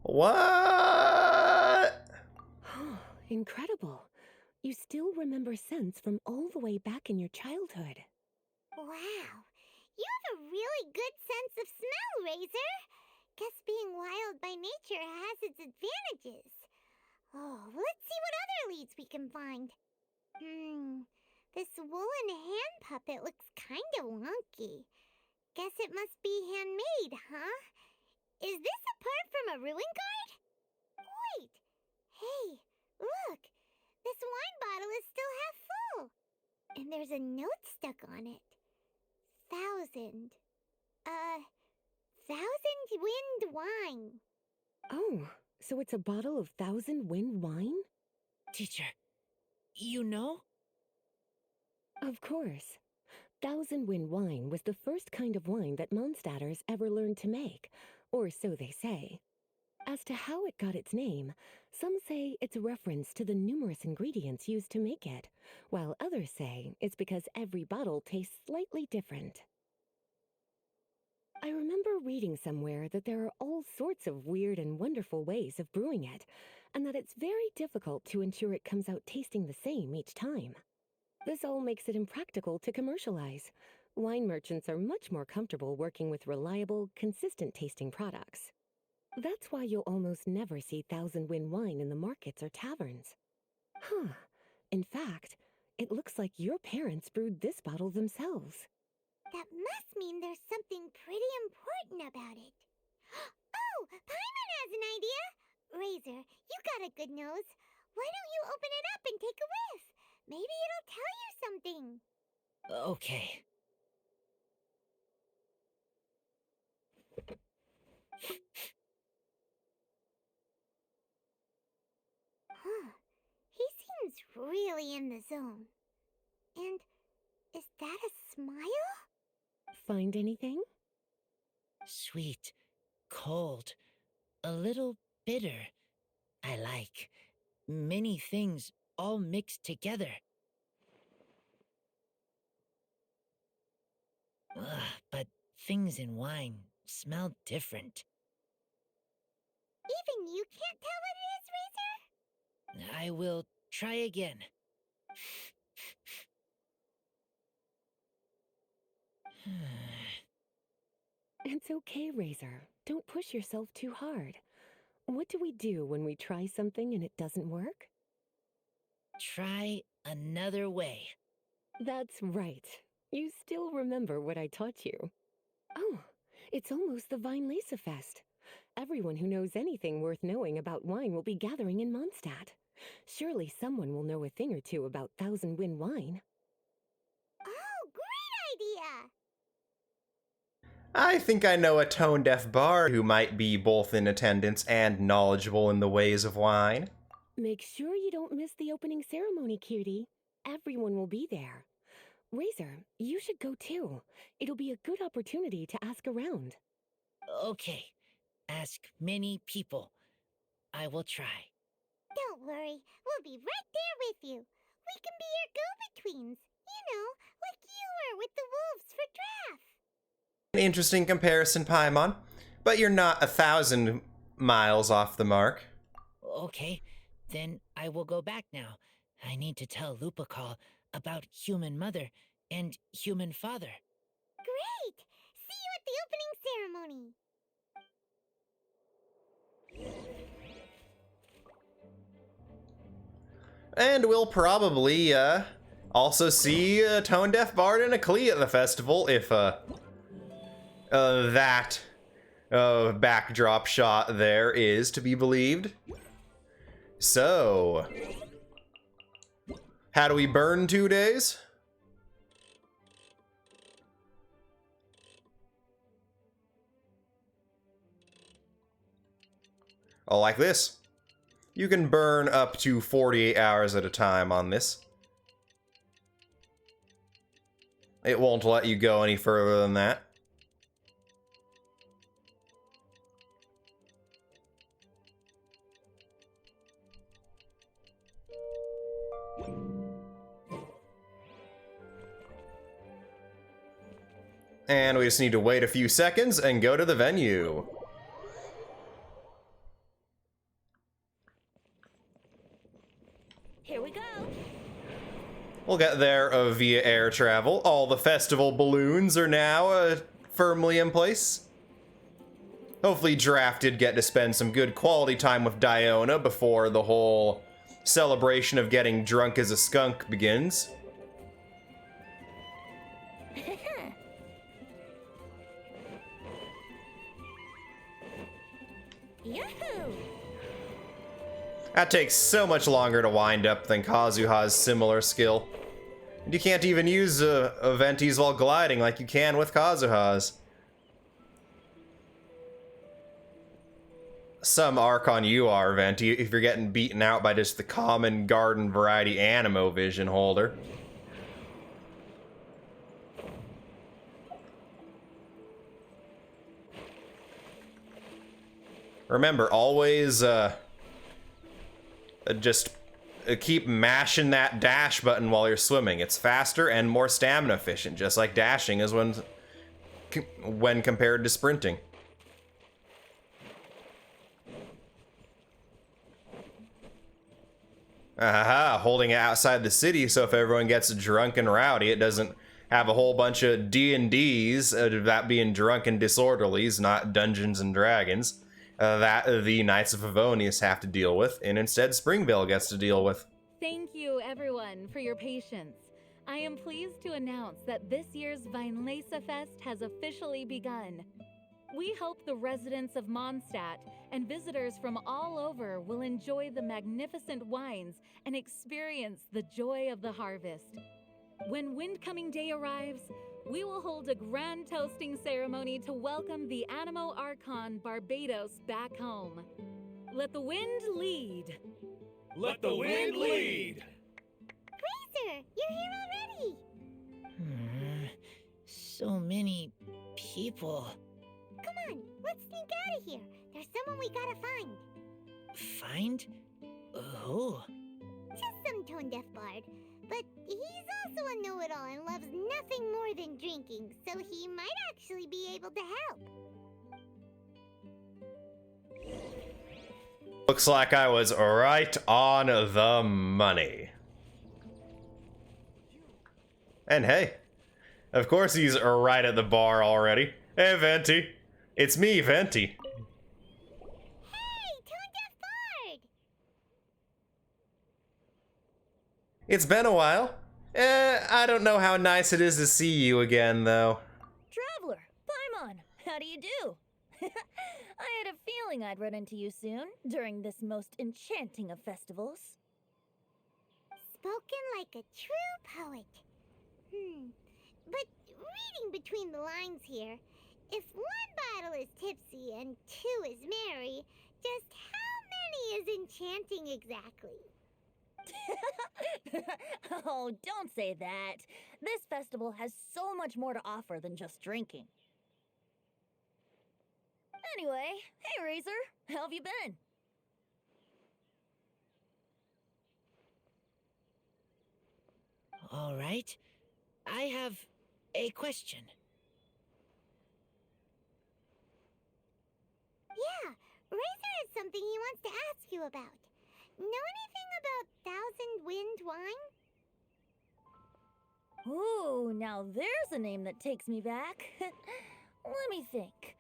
What? Incredible. You still remember scents from all the way back in your childhood. Wow. You have a really good sense of smell, Razor. Guess being wild by nature has its advantages. Oh, let's see what other leads we can find. This woolen hand puppet looks kinda wonky. Guess it must be handmade, huh? Is this a part from a ruin guard? Wait! Hey, look! This wine bottle is still half full! And there's a note stuck on it. 1,000. 1,000 wind wine. Oh, so it's a bottle of Thousand Wind wine? Teacher, you know? Of course. Thousand Wind wine was the first kind of wine that Mondstadters ever learned to make, or so they say. As to how it got its name, some say it's a reference to the numerous ingredients used to make it, while others say it's because every bottle tastes slightly different. I remember reading somewhere that there are all sorts of weird and wonderful ways of brewing it, and that it's very difficult to ensure it comes out tasting the same each time. This all makes it impractical to commercialize. Wine merchants are much more comfortable working with reliable, consistent tasting products. That's why you'll almost never see Thousand Wind wine in the markets or taverns. Huh. In fact, it looks like your parents brewed this bottle themselves. That must mean there's something pretty important about it. Oh, Paimon has an idea! Razor, you got a good nose. Why don't you open it up and take a whiff? Maybe it'll tell you something. Okay. Huh. He seems really in the zone. And is that a smile? Find anything? Sweet, cold, a little bitter. I like many things all mixed together. But things in wine smell different. Even you can't tell what it is, Razor? I will try again. It's okay, Razor. Don't push yourself too hard. What do we do when we try something and it doesn't work? Try another way. That's right. You still remember what I taught you. Oh, it's almost the Vine Lisa Fest. Everyone who knows anything worth knowing about wine will be gathering in Mondstadt. Surely someone will know a thing or two about Thousand Wind wine. Oh, great idea! I think I know a tone-deaf bard who might be both in attendance and knowledgeable in the ways of wine. Make sure you don't miss the opening ceremony, cutie. Everyone will be there. Razor, you should go too. It'll be a good opportunity to ask around. Okay. Ask many people. I will try. Don't worry, we'll be right there with you. We can be your go-betweens. You know, like you were with the wolves for draft. An interesting comparison, Paimon, but you're not 1,000 miles off the mark. Okay, then I will go back now. I need to tell LUPICAL about human mother and human father. Great! See you at the opening ceremony. And we'll probably also see a Tone Deaf Bard and a Klee at the festival if that backdrop shot there is to be believed. So, how do we burn 2 days? Oh, like this. You can burn up to 48 hours at a time on this. It won't let you go any further than that. And we just need to wait a few seconds and go to the venue. Here we go. We'll get there via air travel. All the festival balloons are now firmly in place. Hopefully Giraffe did get to spend some good quality time with Diona before the whole celebration of getting drunk as a skunk begins. Yahoo! That takes so much longer to wind up than Kazuha's similar skill. And you can't even use Ventis while gliding like you can with Kazuha's. Some arc on you are, Venti, if you're getting beaten out by just the common garden variety Animo vision holder. Remember, always just keep mashing that dash button while you're swimming. It's faster and more stamina efficient, just like dashing is when compared to sprinting. Aha, holding it outside the city so if everyone gets drunk and rowdy, it doesn't have a whole bunch of D&Ds, that being drunk and disorderlies, not Dungeons and Dragons, that the Knights of Favonius have to deal with, and instead Springvale gets to deal with. Thank you, everyone, for your patience. I am pleased to announce that this year's Vinelesa Fest has officially begun. We hope the residents of Mondstadt and visitors from all over will enjoy the magnificent wines and experience the joy of the harvest. When Windcoming Day arrives, we will hold a grand toasting ceremony to welcome the Animo Archon Barbados back home. Let the wind lead. Let the wind lead! Razor, you're here already! So many people. Come on, let's sneak out of here. There's someone we gotta find. Find? Who? Just some tone-deaf bard. But he's also a know-it-all and loves nothing more than drinking, so he might actually be able to help. Looks like I was right on the money. And hey, of course he's right at the bar already. Hey, Venti. It's me, Venti. Hey, tone-deaf bard! It's been a while. I don't know how nice it is to see you again, though. Traveler, Paimon, how do you do? I had a feeling I'd run into you soon, during this most enchanting of festivals. Spoken like a true poet. But reading between the lines here, if one bottle is tipsy and two is merry, just how many is enchanting exactly? Oh, don't say that. This festival has so much more to offer than just drinking. Anyway, hey Razor, how have you been? All right. I have a question. Yeah, Razor has something he wants to ask you about. Know anything about Thousand Wind wine? Ooh, now there's a name that takes me back. Let me think.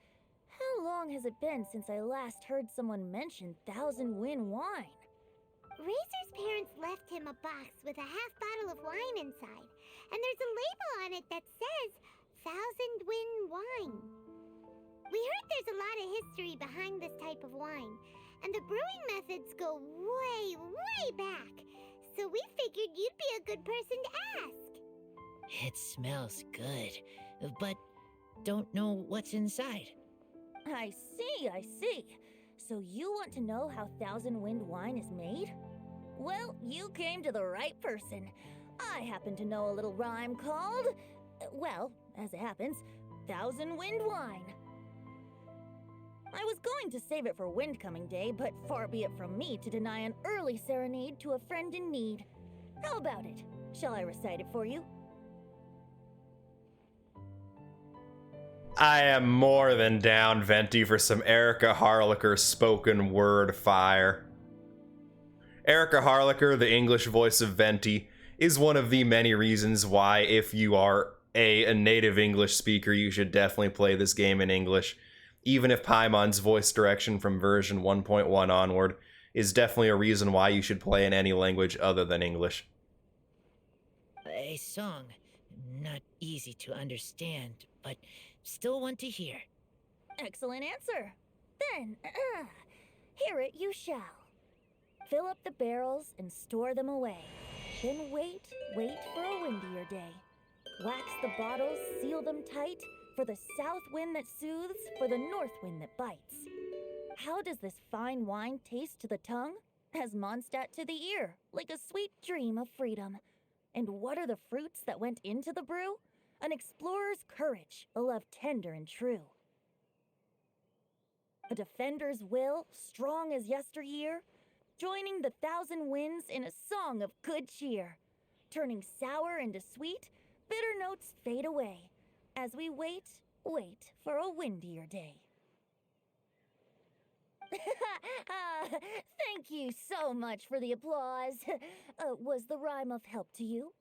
How long has it been since I last heard someone mention Thousand Wind wine? Razor's parents left him a box with a half bottle of wine inside, and there's a label on it that says Thousand Wind Wine. We heard there's a lot of history behind this type of wine, and the brewing methods go way, way back, so we figured you'd be a good person to ask. It smells good, but don't know what's inside. I see. So you want to know how Thousand Wind wine is made? Well, you came to the right person. I happen to know a little rhyme called, well, as it happens, Thousand Wind wine. I was going to save it for Windcoming Day, but far be it from me to deny an early serenade to a friend in need. How about it? Shall I recite it for you? I am more than down, Venti, for some Erica Harlacher spoken word fire. Erica Harlacher, the English voice of Venti, is one of the many reasons why, if you are a native English speaker, you should definitely play this game in English. Even if Paimon's voice direction from version 1.1 onward is definitely a reason why you should play in any language other than English. A song, not easy to understand, but still one to hear. Excellent answer. Then, hear it you shall. Fill up the barrels and store them away. Then wait for a windier day. Wax the bottles, seal them tight, for the south wind that soothes, for the north wind that bites. How does this fine wine taste to the tongue? As Mondstadt to the ear, like a sweet dream of freedom. And what are the fruits that went into the brew? An explorer's courage, a love tender and true. A defender's will, strong as yesteryear, joining the thousand winds in a song of good cheer. Turning sour into sweet, bitter notes fade away, as we wait for a windier day. Thank you so much for the applause. Was the rhyme of help to you?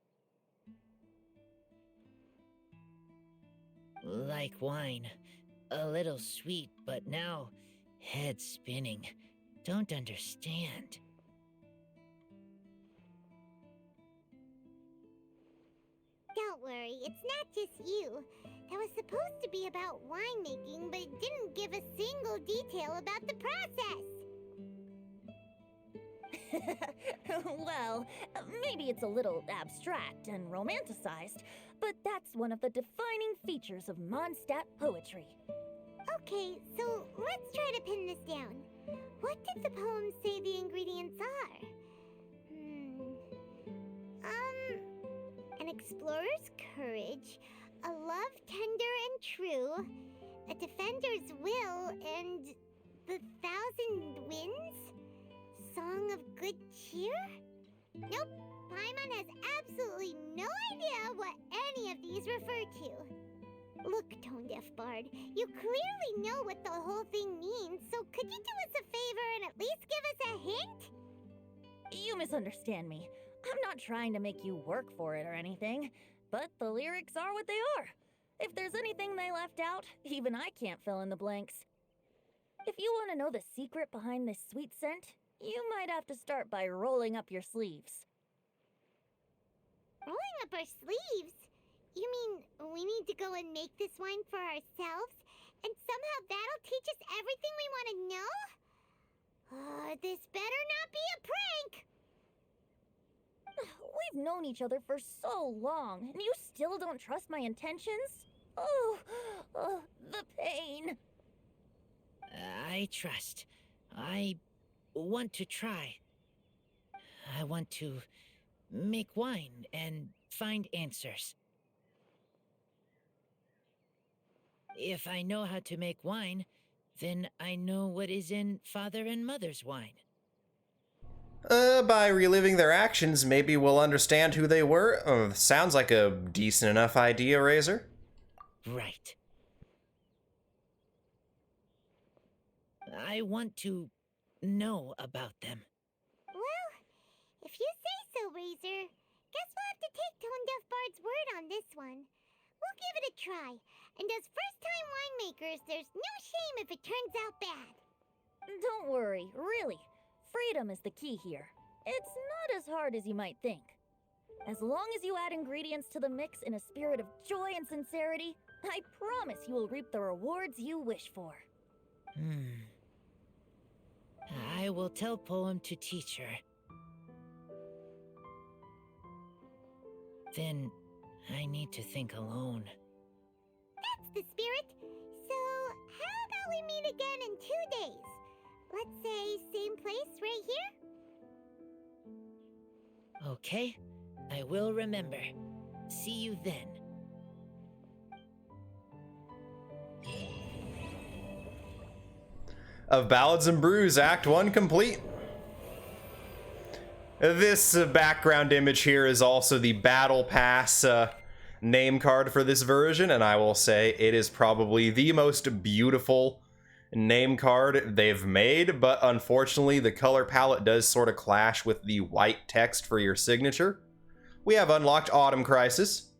Like wine. A little sweet, but now head spinning. Don't understand. Don't worry, it's not just you. That was supposed to be about winemaking, but it didn't give a single detail about the process. Well, maybe it's a little abstract and romanticized, but that's one of the defining features of Mondstadt poetry. Okay, so let's try to pin this down. What did the poem say the ingredients are? An explorer's courage, a love tender and true, a defender's will, and the thousand winds? Song of good cheer? Nope, Paimon has absolutely no idea what any of these refer to. Look, Tone Deaf Bard, you clearly know what the whole thing means, so could you do us a favor and at least give us a hint? You misunderstand me. I'm not trying to make you work for it or anything, but the lyrics are what they are. If there's anything they left out, even I can't fill in the blanks. If you want to know the secret behind this sweet scent, you might have to start by rolling up your sleeves. Rolling up our sleeves? You mean we need to go and make this wine for ourselves, and somehow that'll teach us everything we want to know? This better not be a prank! We've known each other for so long, and you still don't trust my intentions? Oh, the pain. I trust. I want to try. I want to make wine and find answers. If I know how to make wine, then I know what is in Father and Mother's wine. By reliving their actions, maybe we'll understand who they were. Sounds like a decent enough idea, Razor. Right. I want to know about them. Well, if you say so, Razor, guess we'll have to take Tone Deaf Bard's word on this one. We'll give it a try, and as first-time winemakers, there's no shame if it turns out bad. Don't worry, really. Freedom is the key here. It's not as hard as you might think. As long as you add ingredients to the mix in a spirit of joy and sincerity, I promise you will reap the rewards you wish for. I will tell Poem to teach her. Then I need to think alone. That's the spirit. So, how about we meet again in 2 days? Let's say same place right here? Okay, I will remember. See you then. Of Ballads and Brews, Act 1 complete. This background image here is also the Battle Pass name card for this version, and I will say it is probably the most beautiful name card they've made, but unfortunately the color palette does sort of clash with the white text for your signature. We have unlocked Autumn Crisis,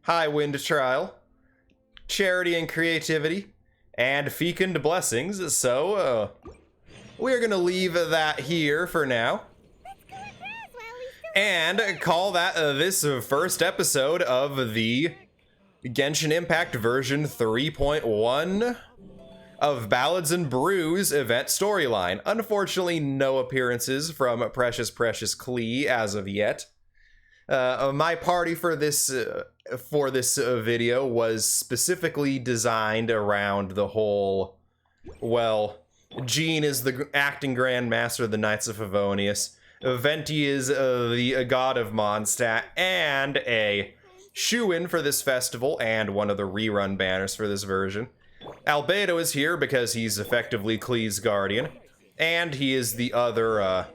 High Wind Trial, Charity and Creativity, and Fecund Blessings, so we're gonna leave that here for now and call that this first episode of the Genshin Impact version 3.1 of Ballads and Brews event storyline. Unfortunately, no appearances from Precious Klee as of yet. My party for this video was specifically designed around the whole, well, Jean is the acting Grand Master of the Knights of Favonius, Venti is the god of Mondstadt, and a shoo-in for this festival, and one of the rerun banners for this version. Albedo is here because he's effectively Klee's guardian, and he is the other,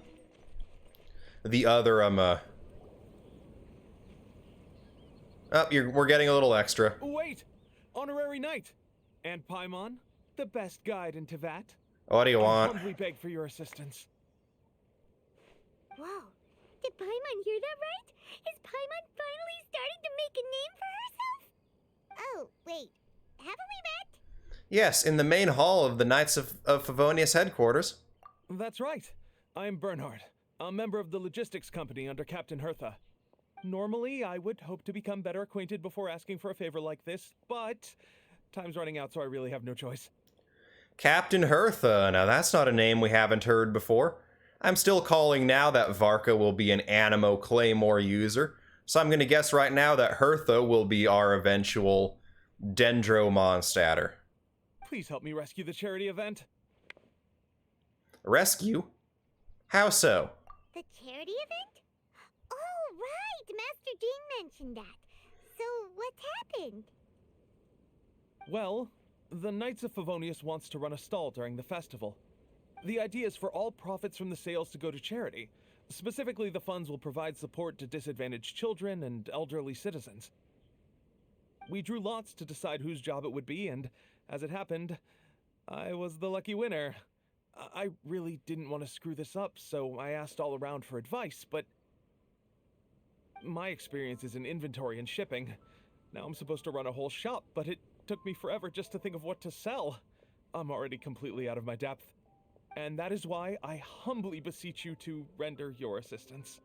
we're getting a little extra. Wait! Honorary Knight! And Paimon, the best guide in Teyvat. What do you want? I humbly beg for your assistance. Whoa, did Paimon hear that right? Is Paimon finally starting to make a name for herself? Oh, wait, haven't we met? Yes, in the main hall of the Knights of Favonius headquarters. That's right. I'm Bernhard, a member of the logistics company under Captain Hertha. Normally, I would hope to become better acquainted before asking for a favor like this, but time's running out, so I really have no choice. Captain Hertha, now that's not a name we haven't heard before. I'm still calling now that Varka will be an Animo Claymore user, so I'm going to guess right now that Hertha will be our eventual Dendro Mondstadter. Please help me rescue the charity event. Rescue? How so? The charity event? Oh, right! Master Jean mentioned that. So, what's happened? Well, the Knights of Favonius wants to run a stall during the festival. The idea is for all profits from the sales to go to charity. Specifically, the funds will provide support to disadvantaged children and elderly citizens. We drew lots to decide whose job it would be, and as it happened, I was the lucky winner. I really didn't want to screw this up, so I asked all around for advice, but my experience is in inventory and shipping. Now I'm supposed to run a whole shop, but it took me forever just to think of what to sell. I'm already completely out of my depth. And that is why I humbly beseech you to render your assistance.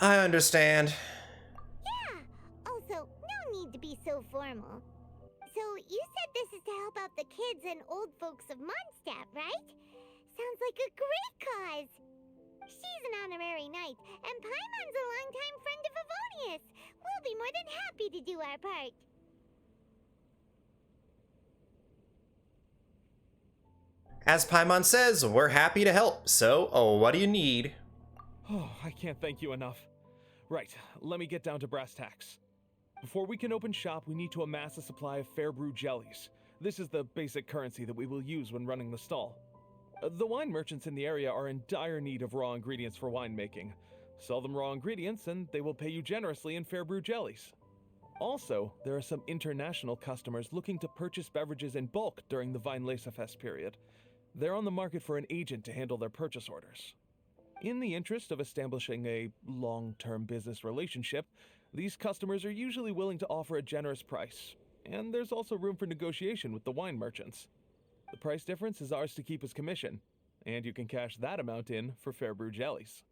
I understand. Yeah! Also, no need to be so formal. So, you said this is to help out the kids and old folks of Mondstadt, right? Sounds like a great cause! She's an honorary knight, and Paimon's a longtime friend of Favonius. We'll be more than happy to do our part. As Paimon says, we're happy to help, so what do you need? Oh, I can't thank you enough. Right, let me get down to brass tacks. Before we can open shop, we need to amass a supply of fair brew jellies. This is the basic currency that we will use when running the stall. The wine merchants in the area are in dire need of raw ingredients for winemaking. Sell them raw ingredients and they will pay you generously in fair brew jellies. Also, there are some international customers looking to purchase beverages in bulk during the Weinlesefest period. They're on the market for an agent to handle their purchase orders. In the interest of establishing a long-term business relationship, these customers are usually willing to offer a generous price, and there's also room for negotiation with the wine merchants. The price difference is ours to keep as commission, and you can cash that amount in for Fair Brew jellies.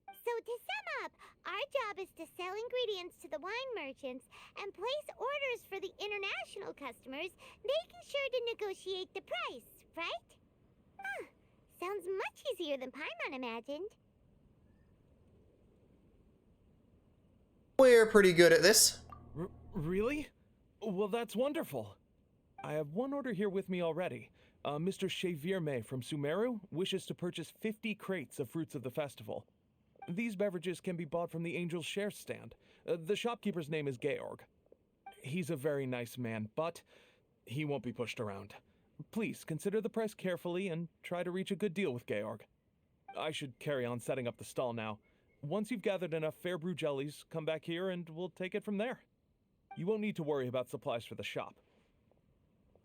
So to sum up, our job is to sell ingredients to the wine merchants and place orders for the international customers, making sure to negotiate the price, right? Huh. Sounds much easier than Paimon imagined. We're pretty good at this. Really? Well, that's wonderful. I have one order here with me already. Mr. Chevirme from Sumeru wishes to purchase 50 crates of fruits of the festival. These beverages can be bought from the Angel's Share stand. The shopkeeper's name is Georg. He's a very nice man, but he won't be pushed around. Please consider the price carefully and try to reach a good deal with Georg. I should carry on setting up the stall now. Once you've gathered enough Fair Brew jellies, come back here and we'll take it from there. You won't need to worry about supplies for the shop.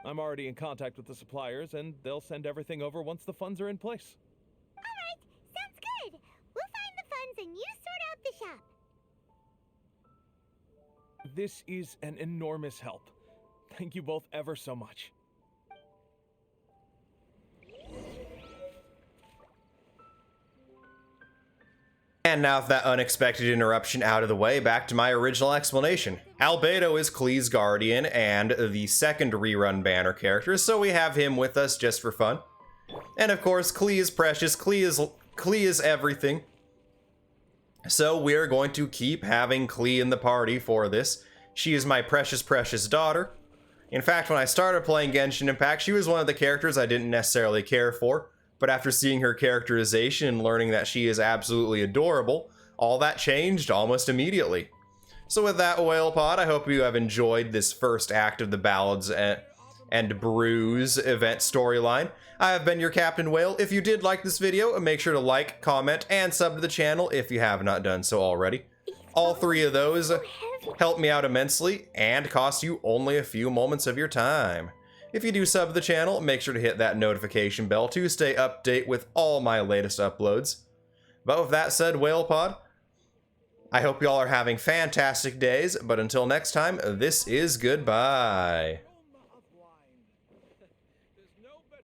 I'm already in contact with the suppliers, and they'll send everything over once the funds are in place. Alright, sounds good. We'll find the funds and you sort out the shop. This is an enormous help. Thank you both ever so much. And now with that unexpected interruption out of the way, back to my original explanation. Albedo is Klee's guardian and the second rerun banner character, so we have him with us just for fun. And of course, Klee is precious, Klee is everything. So we're going to keep having Klee in the party for this. She is my precious, precious daughter. In fact, when I started playing Genshin Impact, she was one of the characters I didn't necessarily care for. But after seeing her characterization and learning that she is absolutely adorable, all that changed almost immediately. So with that, Whale Pod, I hope you have enjoyed this first act of the Ballads and Brews event storyline. I have been your Captain Whale. If you did like this video, make sure to like, comment, and sub to the channel if you have not done so already. All three of those help me out immensely and cost you only a few moments of your time. If you do sub to the channel, make sure to hit that notification bell to stay update with all my latest uploads. But with that said, Whale Pod, I hope y'all are having fantastic days, but until next time, this is goodbye.